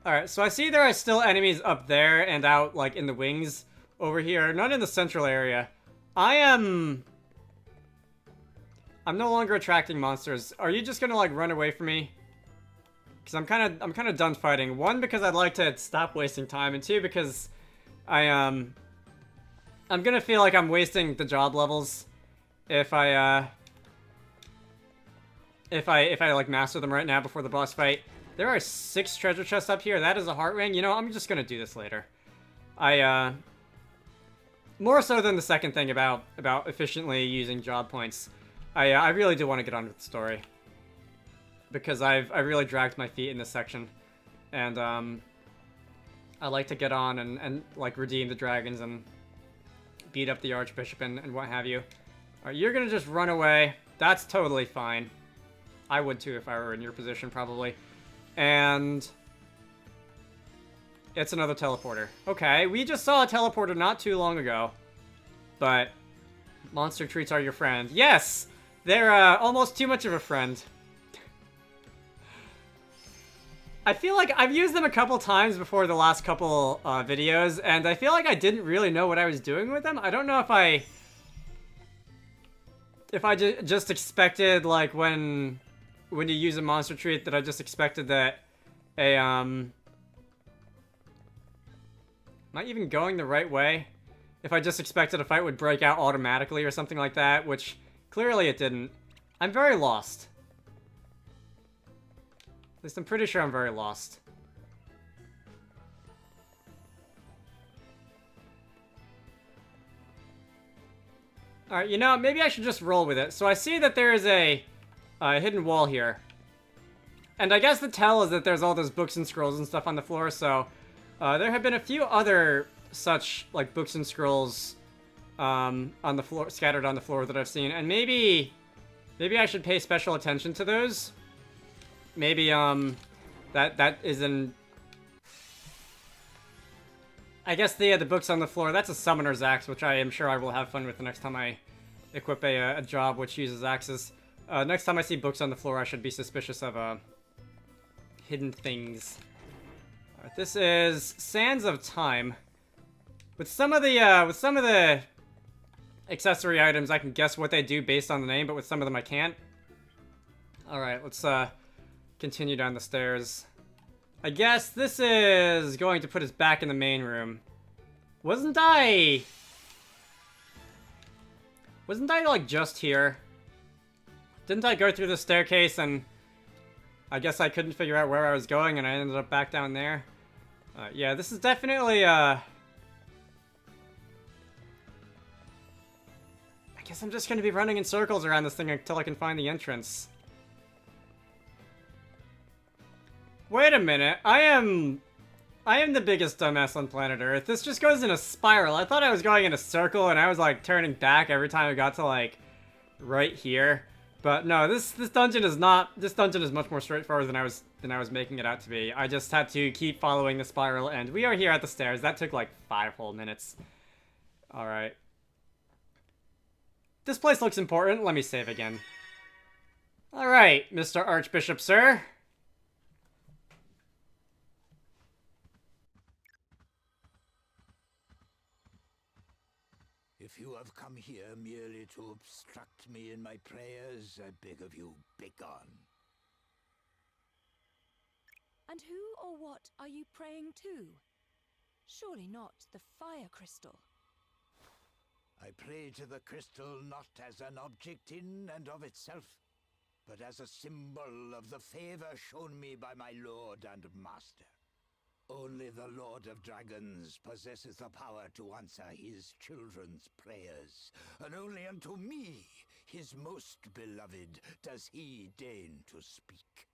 Alright, so I see there are still enemies up there and out, like, in the wings over here. Not in the central area. I'm no longer attracting monsters. Are you just gonna, like, run away from me? Because I'm kind of done fighting. One, because I'd like to stop wasting time, and two, because I'm gonna feel like I'm wasting the job levels if I like master them right now before the boss fight. There are 6 treasure chests up here. That is a heart ring. You know, I'm just gonna do this later. More so than the second thing about efficiently using job points. I really do want to get on with the story. Because I really dragged my feet in this section. And, I like to get on and like, redeem the dragons and beat up the Archbishop and what have you. Alright, you're gonna just run away. That's totally fine. I would too if I were in your position, probably. And it's another teleporter. Okay, we just saw a teleporter not too long ago. But monster treats are your friend. Yes! They're almost too much of a friend. I feel like I've used them a couple times before the last couple videos, and I feel like I didn't really know what I was doing with them. I don't know if I just expected, like, when you use a monster treat, that I just expected that am I even going the right way? If I just expected a fight would break out automatically or something like that, which clearly it didn't. I'm very lost. At least I'm pretty sure I'm very lost. Alright, you know, maybe I should just roll with it. So I see that there is a hidden wall here. And I guess the tell is that there's all those books and scrolls and stuff on the floor, so there have been a few other such, like, books and scrolls on the floor, scattered on the floor that I've seen, and maybe I should pay special attention to those. Maybe, that is in... I guess the books on the floor, that's a summoner's axe, which I am sure I will have fun with the next time I equip a job which uses axes. Next time I see books on the floor, I should be suspicious of, hidden things. Alright, this is Sands of Time. With some of the accessory items, I can guess what they do based on the name, but with some of them I can't. Alright, let's, continue down the stairs. I guess this is going to put us back in the main room. Wasn't I, like, just here? Didn't I go through the staircase and I guess I couldn't figure out where I was going and I ended up back down there? Yeah, this is definitely, I guess I'm just gonna be running in circles around this thing until I can find the entrance. Wait a minute, I am the biggest dumbass on planet Earth. This just goes in a spiral. I thought I was going in a circle and I was, like, turning back every time I got to, like, right here. But no, this dungeon is not. This dungeon is much more straightforward than I was making it out to be. I just had to keep following the spiral, and we are here at the stairs. That took like 5 whole minutes. All right. This place looks important. Let me save again. All right, Mr. Archbishop, sir. If you have come here merely to obstruct me in my prayers, I beg of you, begone. And who or what are you praying to? Surely not the fire crystal. I pray to the crystal not as an object in and of itself, but as a symbol of the favor shown me by my lord and master. Only the Lord of Dragons possesses the power to answer his children's prayers, and only unto me, his most beloved, does he deign to speak.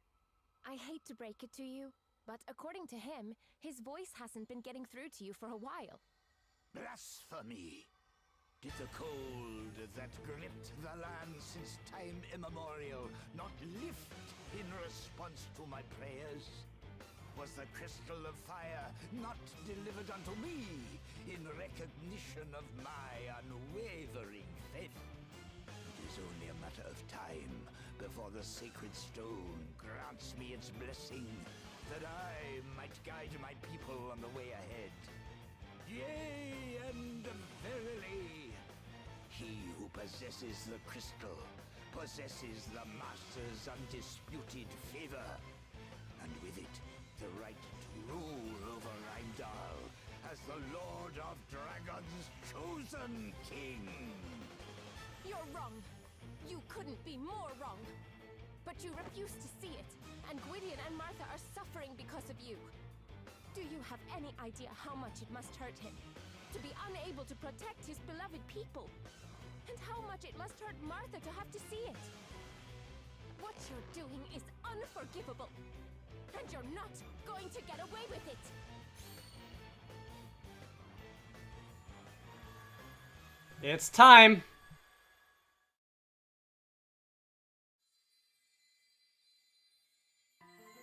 I hate to break it to you, but according to him, his voice hasn't been getting through to you for a while. Blasphemy! Did the cold that gripped the land since time immemorial not lift in response to my prayers? Was the crystal of fire not delivered unto me in recognition of my unwavering faith? It is only a matter of time before the sacred stone grants me its blessing, that I might guide my people on the way ahead. Yea, and verily, he who possesses the crystal possesses the Master's undisputed favor, and with it, the right to rule over Heimdall as the Lord of Dragon's chosen king. You're wrong. You couldn't be more wrong. But you refuse to see it, and Gwydion and Martha are suffering because of you. Do you have any idea how much it must hurt him to be unable to protect his beloved people? And how much it must hurt Martha to have to see it? What you're doing is unforgivable, and you're not going to get away with it. It's time.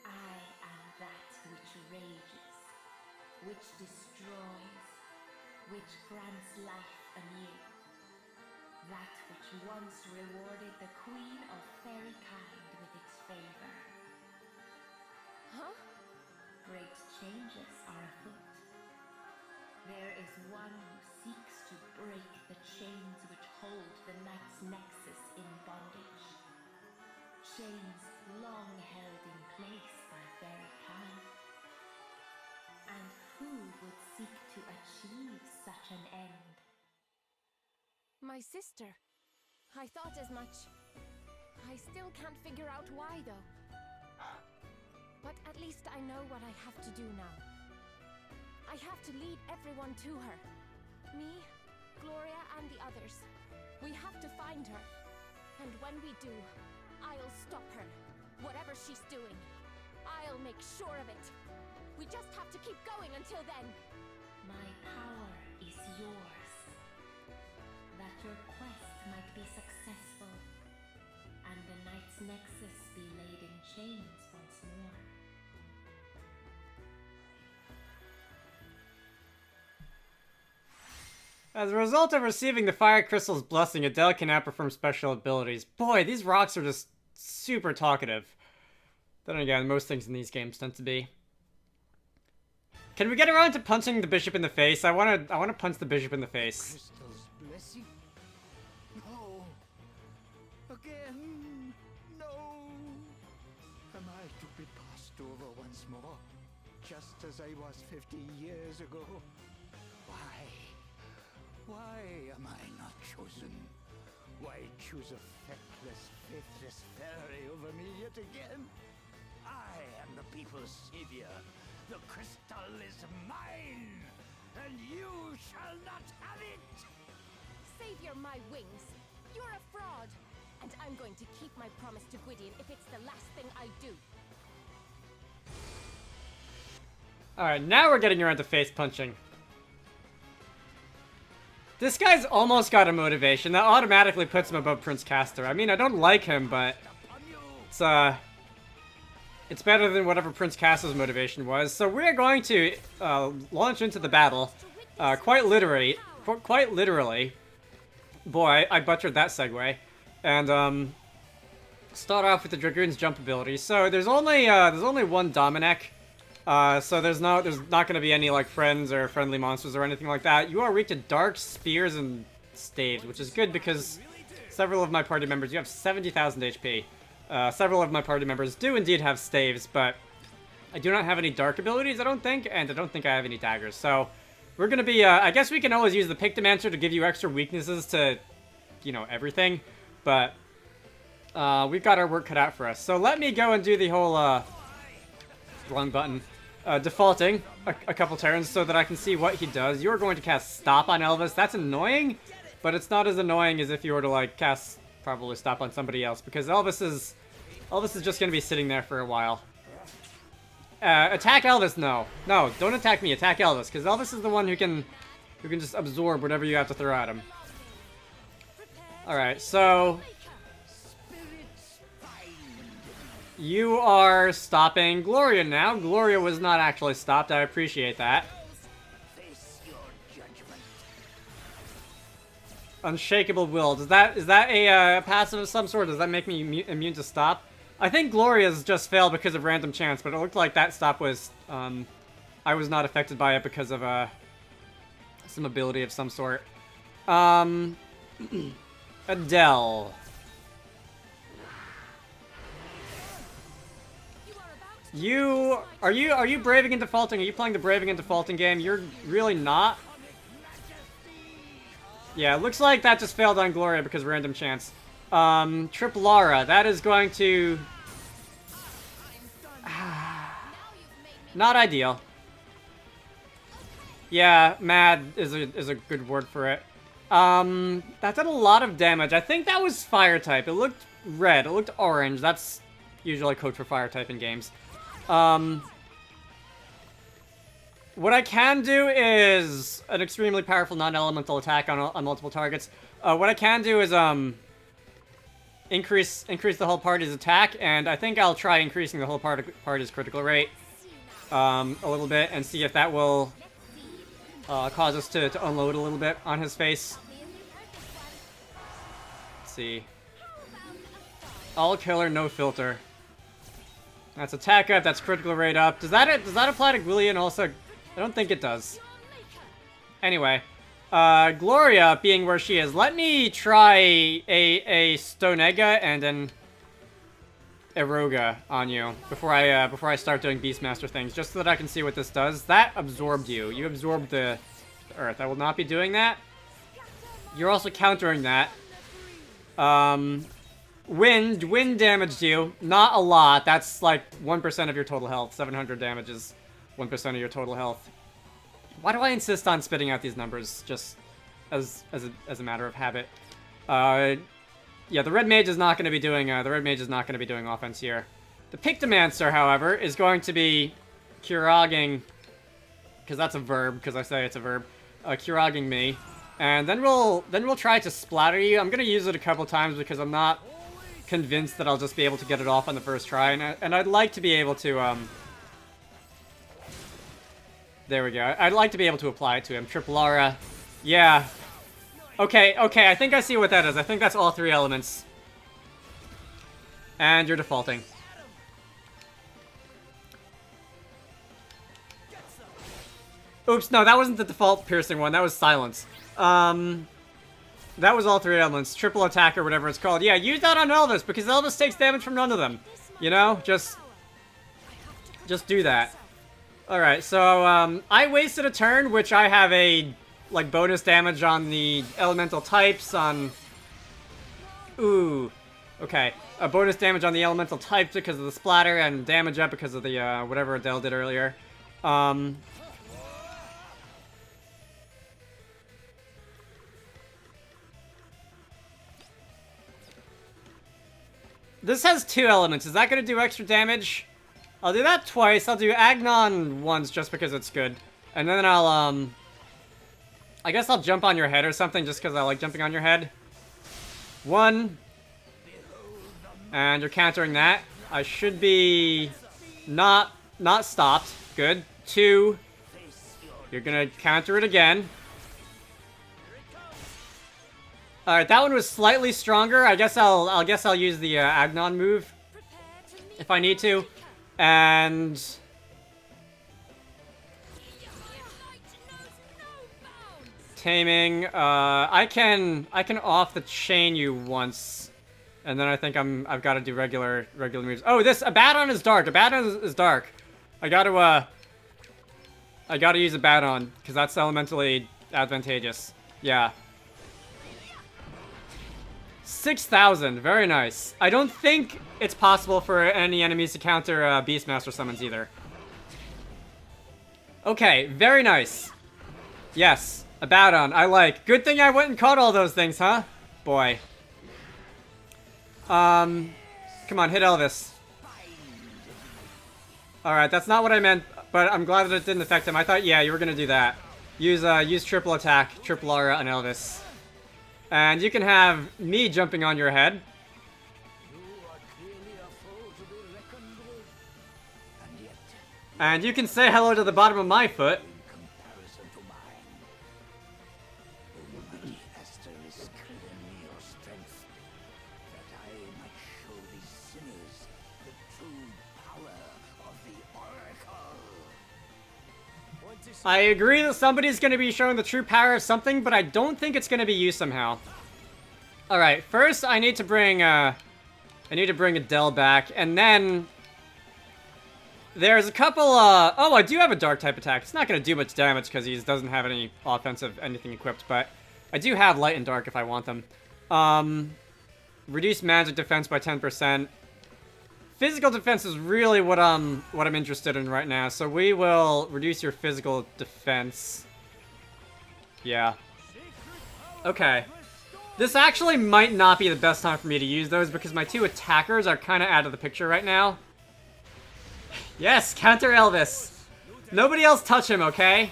I am that which rages, which destroys, which grants life anew. That which once rewarded the Queen of Fairy Kind with its favor. Huh? Great changes are afoot. There is one who seeks to break the chains which hold the Knight's Nexus in bondage. Chains long held in place by Fairy Kind. And who would seek to achieve such an end? My sister. I thought as much. I still can't figure out why, though. But at least I know what I have to do now. I have to lead everyone to her. Me, Gloria, and the others. We have to find her. And when we do, I'll stop her. Whatever she's doing. I'll make sure of it. We just have to keep going until then. My power is yours. That your quest might be successful, and the Knight's Nexus be laid in chains once more. As a result of receiving the Fire Crystal's blessing, Adele can now perform special abilities. Boy, these rocks are just super talkative. Then again, most things in these games tend to be. Can we get around to punching the bishop in the face? I wanna punch the bishop in the face. Crystal's blessing? No. Again? No. Am I to be passed over once more? Just as I was 50 years ago? Why? Why am I not chosen? Why choose a feckless, faithless fairy over me yet again? I am the people's savior. The crystal is mine, and you shall not have it! Savior my wings. You're a fraud. And I'm going to keep my promise to Gwydion if it's the last thing I do. Alright, now we're getting around to face punching. This guy's almost got a motivation. That automatically puts him above Prince Castor. I mean, I don't like him, but it's better than whatever Prince Castor's motivation was. So we're going to launch into the battle, quite literally. Boy, I butchered that segue. And start off with the Dragoon's jump ability. So there's only one Dominic. So there's not going to be any like friends or friendly monsters or anything like that. You are weak to dark spears and staves, which is good because several of my party members, you have 70,000 HP. Several of my party members do indeed have staves, but I do not have any dark abilities, I don't think, and I don't think I have any daggers. So we're going to be, I guess we can always use the Pictomancer to give you extra weaknesses to, you know, everything, but we've got our work cut out for us. So let me go and do the whole, wrong button, defaulting a couple turns so that I can see what he does. You're going to cast Stop on Elvis. That's annoying, but it's not as annoying as if you were to, like, cast probably Stop on somebody else, because Elvis is just going to be sitting there for a while. Attack Elvis, no. No, don't attack me, attack Elvis, because Elvis is the one who can just absorb whatever you have to throw at him. Alright, so you are stopping Gloria now. Gloria was not actually stopped, I appreciate that. Unshakable Will. Is that a passive of some sort? Does that make me immune to stop? I think Gloria's just failed because of random chance, but it looked like that stop was I was not affected by it because of some ability of some sort. Adele. Are you braving and defaulting? Are you playing the braving and defaulting game? You're really not. Yeah, it looks like that just failed on Gloria because random chance. Trip Lara, that is going to... not ideal. Yeah, mad is a good word for it. That did a lot of damage. I think that was fire type. It looked red. It looked orange. That's usually code for fire type in games. What I can do is an extremely powerful non-elemental attack on multiple targets. What I can do is increase the whole party's attack, and I think I'll try increasing the whole party's critical rate a little bit and see if that will cause us to unload a little bit on his face. Let's see. All killer, no filter. That's attack up, that's critical rate up. Does that apply to Gwillian also? I don't think it does. Anyway, Gloria being where she is, let me try a Stonega and an Eroga on you before I start doing Beastmaster things, just so that I can see what this does. That absorbed you. You absorbed the earth. I will not be doing that. You're also countering that. Wind damaged you. Not a lot. That's like 1% of your total health. 700 damage is 1% of your total health. Why do I insist on spitting out these numbers just as a matter of habit? Yeah, the red mage is not going to be doing offense here. The Pictomancer, however, is going to be Kiragging, because that's a verb, because I say it's a verb. Kiragging me, and then we'll try to splatter you. I'm going to use it a couple times because I'm not convinced that I'll just be able to get it off on the first try, and I'd like to be able to there we go. I'd like to be able to apply it to him. Trip Lara. Yeah. Okay, I think I see what that is. I think that's all three elements. And you're defaulting. Oops, no, that wasn't the default piercing one. That was silence. That was all three elements. Triple attack or whatever it's called. Yeah, use that on Elvis, because Elvis takes damage from none of them. You know? Just do that. Alright, so, I wasted a turn, which I have a, like, bonus damage on the elemental types on... Ooh. Okay. A bonus damage on the elemental types because of the splatter, and damage up because of the, whatever Adele did earlier. This has two elements. Is that going to do extra damage? I'll do that twice. I'll do Agnon once just because it's good. And then I'll, I guess I'll jump on your head or something just because I like jumping on your head. One. And you're countering that. I should be not stopped. Good. Two. You're gonna counter it again. Alright, that one was slightly stronger. I guess I'll use the Agnon move if I need to. And taming. I can off the chain you once, and then I think I've got to do regular moves. Oh, this Abaddon is dark. Abaddon is dark. I got to use Abaddon because that's elementally advantageous. Yeah. 6,000, very nice. I don't think it's possible for any enemies to counter Beastmaster summons either. Okay, very nice. Yes, Abaddon, I like. Good thing I went and caught all those things, huh? Boy. Come on, hit Elvis. Alright, that's not what I meant, but I'm glad that it didn't affect him. I thought, yeah, you were gonna do that. Use triple attack, triple Lara on Elvis. And you can have me jumping on your head. And you can say hello to the bottom of my foot. I agree that somebody's going to be showing the true power of something, but I don't think it's going to be you somehow. Alright, first I need to bring Adele back, and then there's a couple, oh, I do have a dark type attack. It's not going to do much damage because he doesn't have any offensive anything equipped, but I do have light and dark if I want them. Reduce magic defense by 10%. Physical defense is really what I'm interested in right now, so we will reduce your physical defense. Yeah. Okay. This actually might not be the best time for me to use those because my two attackers are kind of out of the picture right now. Yes, counter Elvis. Nobody else touch him, okay?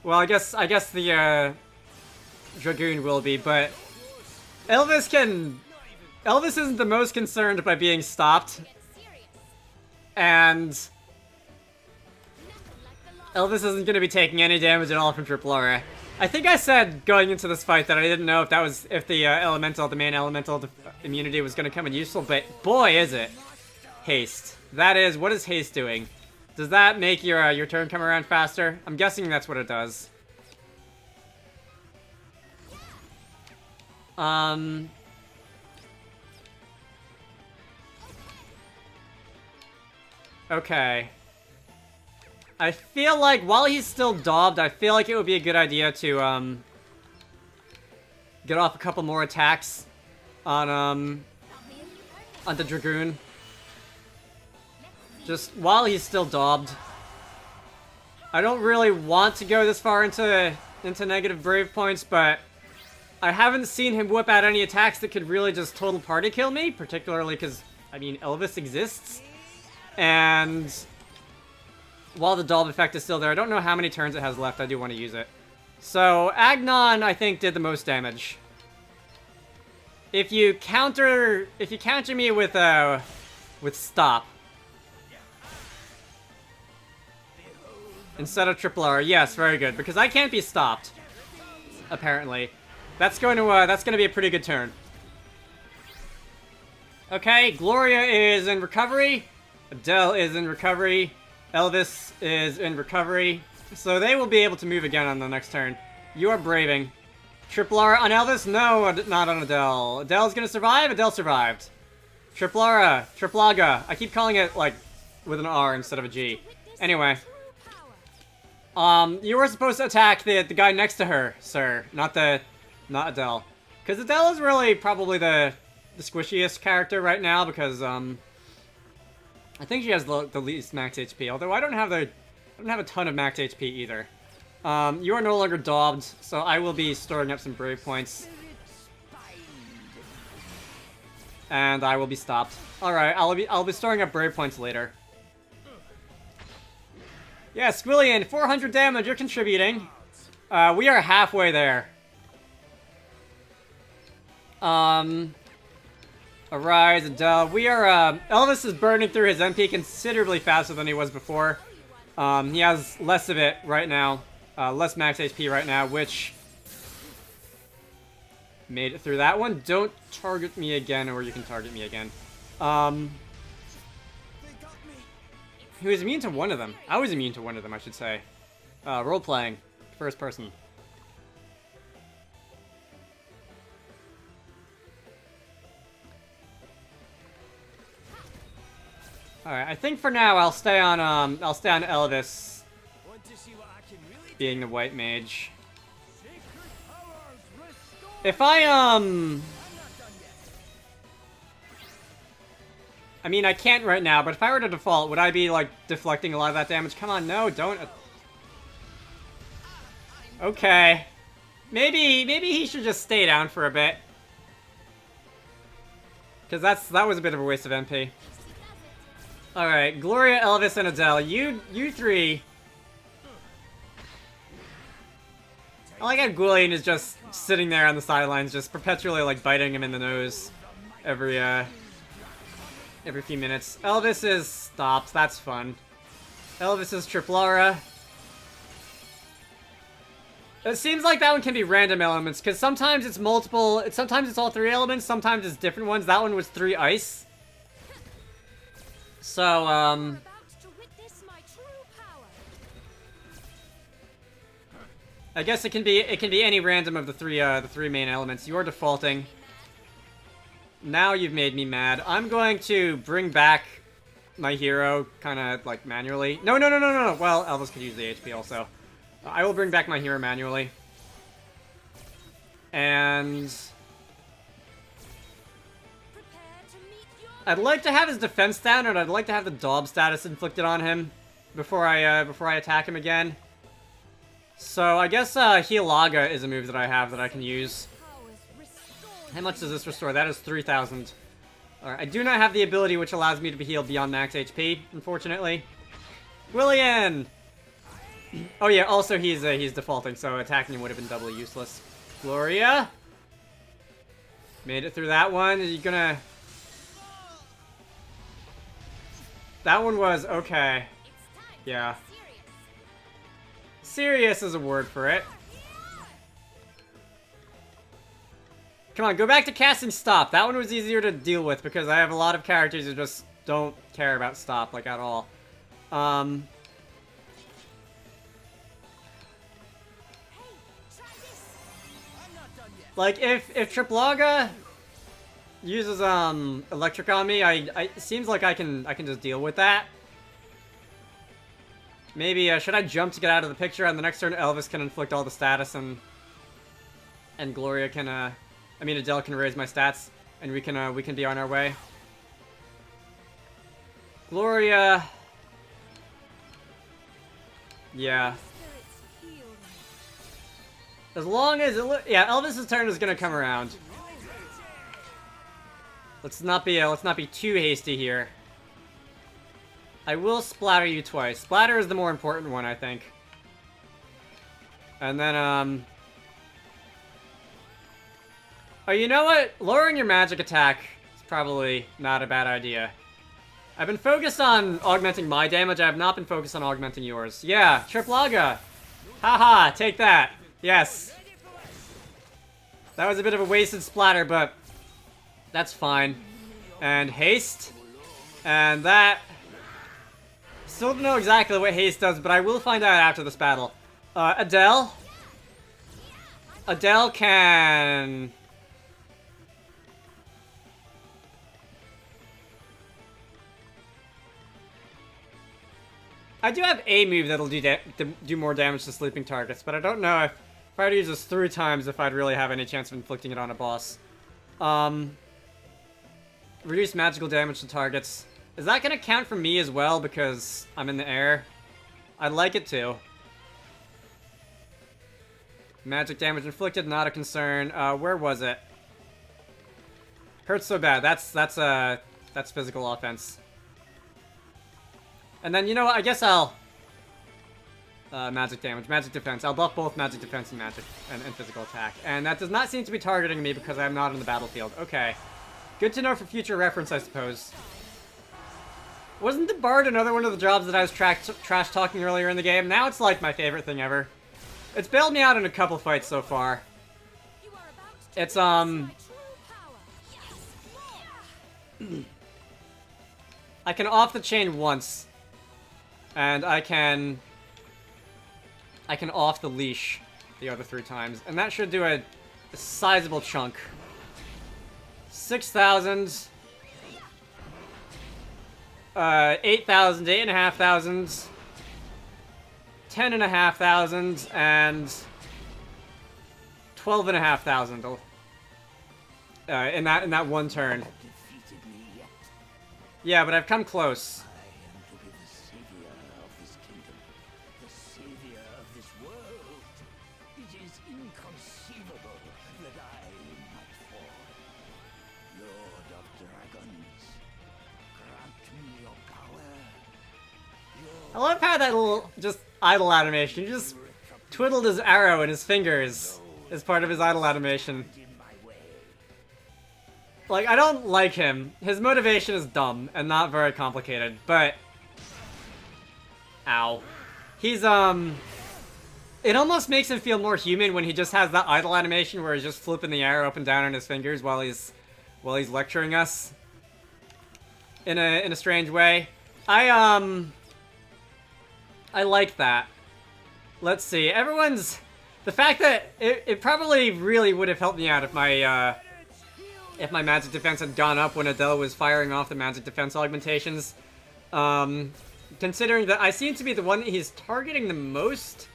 Well, I guess the Dragoon will be, but Elvis isn't the most concerned by being stopped. And Elvis isn't going to be taking any damage at all from Triple Aura. I think I said going into this fight that I didn't know if the main elemental immunity was going to come in useful, but boy is it. Haste. That is, what is haste doing? Does that make your turn come around faster? I'm guessing that's what it does. Okay. I feel like while he's still daubed, I feel like it would be a good idea to get off a couple more attacks on the Dragoon. Just while he's still daubed. I don't really want to go this far into negative brave points, but I haven't seen him whip out any attacks that could really just total party kill me, particularly because, I mean, Elvis exists. And while the daub effect is still there, I don't know how many turns it has left. I do want to use it. So Agnon, I think, did the most damage. If you counter me with stop instead of Triple R, yes, very good, because I can't be stopped. Apparently, that's going to be a pretty good turn. Okay, Gloria is in recovery. Adele is in recovery. Elvis is in recovery. So they will be able to move again on the next turn. You are braving. Triple R on Elvis? No, not on Adele. Adele's gonna survive? Adele survived. Triple R, Triplaga. I keep calling it, like, with an R instead of a G. Anyway. You were supposed to attack the guy next to her, sir. Not Adele. Because Adele is really probably the squishiest character right now because, I think she has the least max HP, although I don't have a ton of max HP either. You are no longer daubed, so I will be storing up some brave points. And I will be stopped. Alright, I'll be storing up brave points later. Yeah, Squillian, 400 damage, you're contributing. We are halfway there. Arise, Adele. We are, Elvis is burning through his MP considerably faster than he was before. He has less of it right now. Less max HP right now, which made it through that one. Don't target me again, or you can target me again. He was immune to one of them. I was immune to one of them, I should say. Role-playing. First person. Alright, I think for now I'll stay on Elvis being the white mage. If I mean, I can't right now, but if I were to default, would I be, like, deflecting a lot of that damage? Come on, no, don't. Okay. Maybe he should just stay down for a bit. Because that was a bit of a waste of MP. Alright, Gloria, Elvis, and Adele. You three. I like how Gwillian is just sitting there on the sidelines, just perpetually, like, biting him in the nose every few minutes. Elvis is stopped. That's fun. Elvis is Triplara. It seems like that one can be random elements, because sometimes it's multiple... Sometimes it's all three elements, sometimes it's different ones. That one was 3 ice. So, I guess it can be any random of the three main elements. You're defaulting. Now you've made me mad. I'm going to bring back my hero, kind of like manually. No. Well, Elvis could use the HP also. I will bring back my hero manually. And I'd like to have his defense down, and I'd like to have the Daub status inflicted on him before I attack him again. So I guess Healaga is a move that I have that I can use. How much does this restore? That is 3,000. Alright, I do not have the ability which allows me to be healed beyond max HP, unfortunately. Willian! Oh yeah, also he's defaulting, so attacking him would have been doubly useless. Gloria? Made it through that one. Are you gonna... That one was okay. Yeah. Serious is a word for it. Come on, go back to casting Stop. That one was easier to deal with because I have a lot of characters who just don't care about Stop, like, at all. Like, if Triplaga uses, Electric on me, it seems like I can just deal with that. Maybe, should I jump to get out of the picture? On the next turn, Elvis can inflict all the status, and Gloria can, I mean, Adele can raise my stats, and we can be on our way. Gloria... Yeah. As long as yeah, Elvis's turn is gonna come around. Let's not be too hasty here. I will splatter you twice. Splatter is the more important one, I think. And then, oh, you know what? Lowering your magic attack is probably not a bad idea. I've been focused on augmenting my damage. I have not been focused on augmenting yours. Yeah, Triplaga. Haha, take that. Yes. That was a bit of a wasted splatter, but that's fine. And haste. And that... Still don't know exactly what haste does, but I will find out after this battle. Adele. Adele can... I do have a move that'll do more damage to sleeping targets, but I don't know if I were to use this 3 times if I'd really have any chance of inflicting it on a boss. Reduce magical damage to targets. Is that gonna count for me as well because I'm in the air? I'd like it to. Magic damage inflicted, not a concern. Where was it? Hurts so bad. That's physical offense. And then, you know what, I guess I'll... magic damage, magic defense. I'll buff both magic defense and magic and physical attack. And that does not seem to be targeting me because I'm not in the battlefield. Okay. Good to know for future reference, I suppose. Wasn't the Bard another one of the jobs that I was trash-talking earlier in the game? Now it's like my favorite thing ever. It's bailed me out in a couple fights so far. It's, I can off the chain once. And I can off the leash the other 3 times. And that should do a sizable chunk. 6,000. 8,000, 8,500. 10,500 and 12,500. In that one turn. Yeah, but I've come close. I love how that little, just, idle animation, he just twiddled his arrow in his fingers as part of his idle animation. Like, I don't like him. His motivation is dumb and not very complicated, but... Ow. He's, it almost makes him feel more human when he just has that idle animation where he's just flipping the arrow up and down in his fingers while he's lecturing us. In a strange way. I like that. Let's see. The The fact that it probably really would have helped me out if my magic defense had gone up when Adele was firing off the magic defense augmentations. Considering that I seem to be the one that he's targeting the most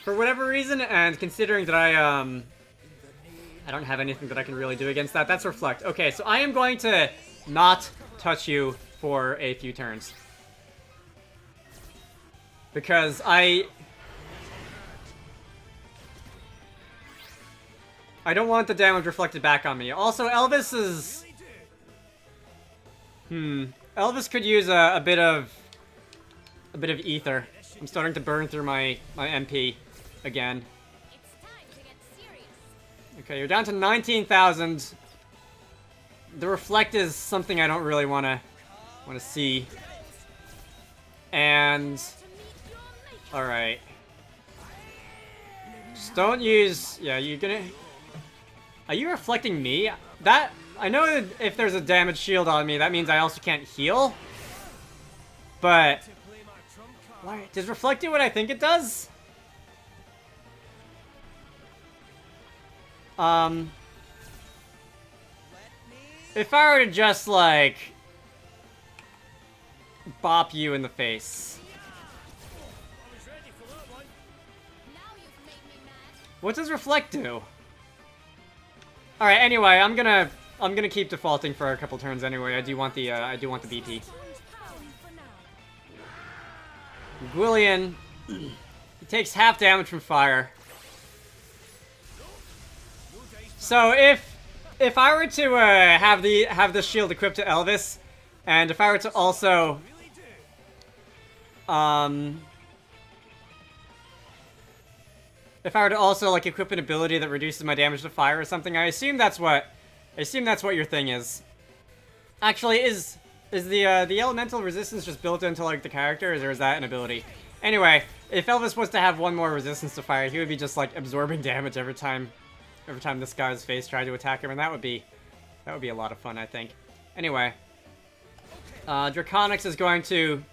for whatever reason, and considering that I don't have anything that I can really do against that. That's Reflect. Okay, so I am going to not touch you for a few turns. Because I don't want the damage reflected back on me. Also, Elvis is... Elvis could use a bit of ether. I'm starting to burn through my MP again. Okay, you're down to 19,000. The Reflect is something I don't really want to see. And all right. Just don't use... Yeah, you're gonna... Are you reflecting me? That... I know that if there's a damage shield on me, that means I also can't heal. But... Does Reflect do what I think it does? If I were to just, like... bop you in the face. What does Reflect do? Alright, anyway, I'm gonna keep defaulting for a couple turns anyway. I do want the BP. Gwillian, he takes half damage from fire. So if I were to have the shield equipped to Elvis, and if I were to also like equip an ability that reduces my damage to fire or something, I assume that's what your thing is. Actually, is the elemental resistance just built into like the characters, or is that an ability? Anyway, if Elvis was to have one more resistance to fire, he would be just like absorbing damage every time this guy's face tried to attack him, and that would be a lot of fun, I think. Anyway, Draconics is going to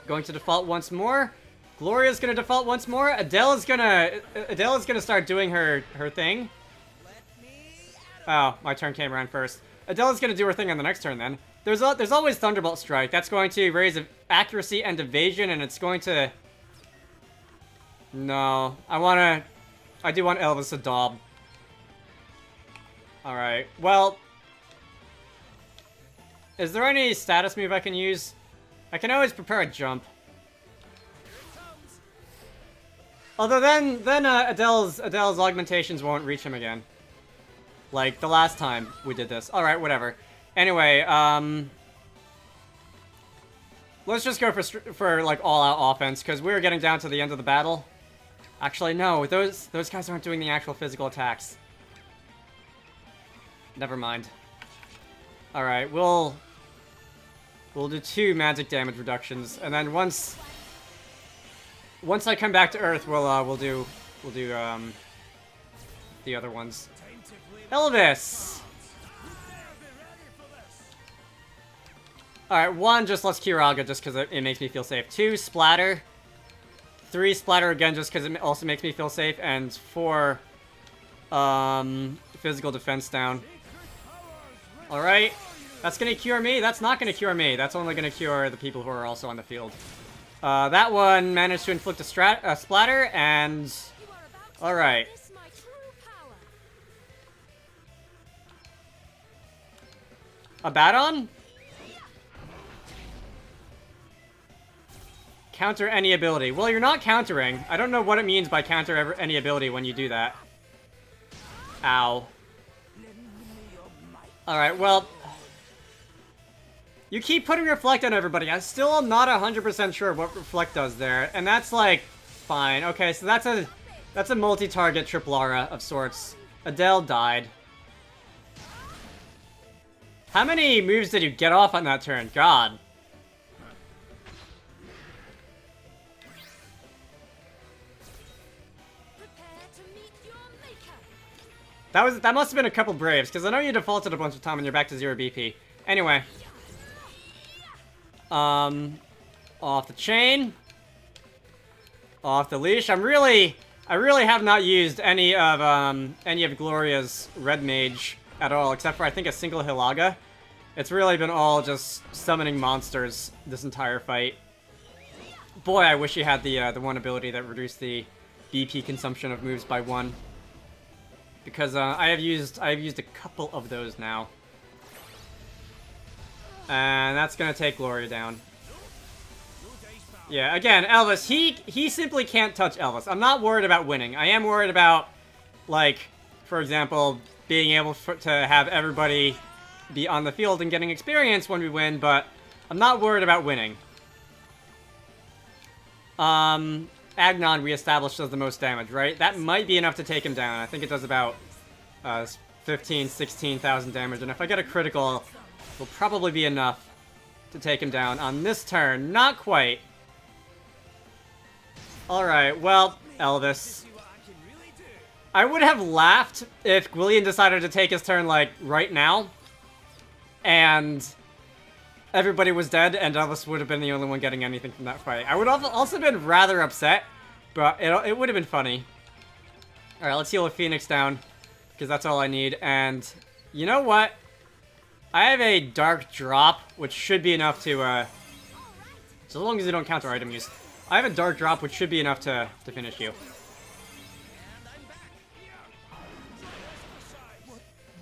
default once more. Gloria's gonna default once more. Adele is gonna start doing her thing. Oh, my turn came around first. Adele's gonna do her thing on the next turn then. There's always Thunderbolt Strike. That's going to raise accuracy and evasion, and it's going to... No, I do want Elvis to daub. Alright, well... Is there any status move I can use? I can always prepare a jump. Although then Adele's augmentations won't reach him again. Like the last time we did this. Alright, whatever. Anyway, let's just go for like all-out offense, because we're getting down to the end of the battle. Actually, no, those guys aren't doing the actual physical attacks. Never mind. Alright, we'll do 2 magic damage reductions, and then once I come back to Earth, we'll do the other ones. Elvis! Alright, 1 just lets Kiraga just because it makes me feel safe. 2 Splatter. 3 Splatter again just because it also makes me feel safe. And 4 physical defense down. Alright. That's gonna cure me? That's not gonna cure me. That's only gonna cure the people who are also on the field. That one managed to inflict a splatter, and... Alright. Abaddon? Counter any ability. Well, you're not countering. I don't know what it means by counter any ability when you do that. Ow. Alright, well... You keep putting Reflect on everybody. I still am not 100% sure what Reflect does there. And that's like... Fine. Okay, so that's a multi-target triple aura of sorts. Adele died. How many moves did you get off on that turn? God. That must have been a couple Braves, because I know you defaulted a bunch of time and you're back to 0 BP. Anyway. Off the chain. Off the leash. I'm really I really have not used any of Gloria's Red Mage at all, except for I think a single Hilaga. It's really been all just summoning monsters this entire fight. Boy, I wish he had the one ability that reduced the BP consumption of moves by 1. Because I have used a couple of those now. And that's gonna take Gloria down. Yeah, again, Elvis, he simply can't touch Elvis. I'm not worried about winning. I am worried about, like, for example, being able to have everybody be on the field and getting experience when we win, but I'm not worried about winning. Agnon reestablished does the most damage, right? That might be enough to take him down. I think it does about 15, 16,000 damage, and if I get a critical, will probably be enough to take him down on this turn. Not quite. Alright, well, Elvis. I would have laughed if Gwillian decided to take his turn, like, right now. And everybody was dead, and Elvis would have been the only one getting anything from that fight. I would have also been rather upset, but it would have been funny. Alright, let's heal a Phoenix down, because that's all I need. And you know what? I have a Dark Drop, which should be enough to, so long as you don't counter item use. I have a Dark Drop, which should be enough to finish you.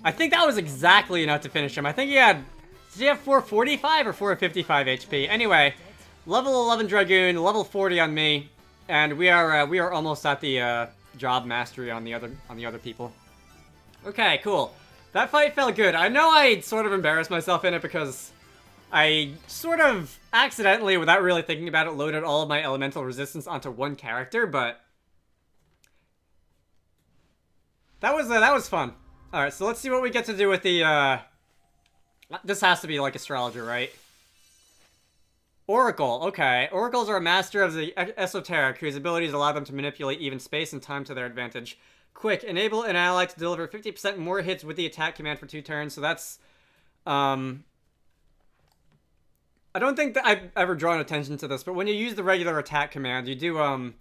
I think that was exactly enough to finish him. I think he had... Did he have 445 or 455 HP? Anyway, level 11 Dragoon, level 40 on me, and we are almost at the job mastery on the other people. Okay, cool. That fight felt good. I know I sort of embarrassed myself in it because I sort of accidentally, without really thinking about it, loaded all of my elemental resistance onto one character, but that was fun. All right, so let's see what we get to do with the. This has to be like astrologer, right? Oracle. Okay, oracles are a master of the esoteric whose abilities allow them to manipulate even space and time to their advantage. Quick, enable an ally to deliver 50% more hits with the attack command for 2 turns. So that's, I don't think that I've ever drawn attention to this, but when you use the regular attack command, you do,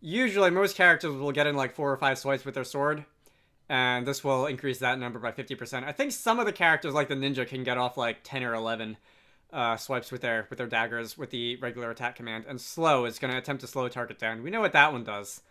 usually most characters will get in like 4 or 5 swipes with their sword, and this will increase that number by 50%. I think some of the characters, like the ninja, can get off like 10 or 11 swipes with their daggers with the regular attack command, and slow is going to attempt to slow a target down. We know what that one does.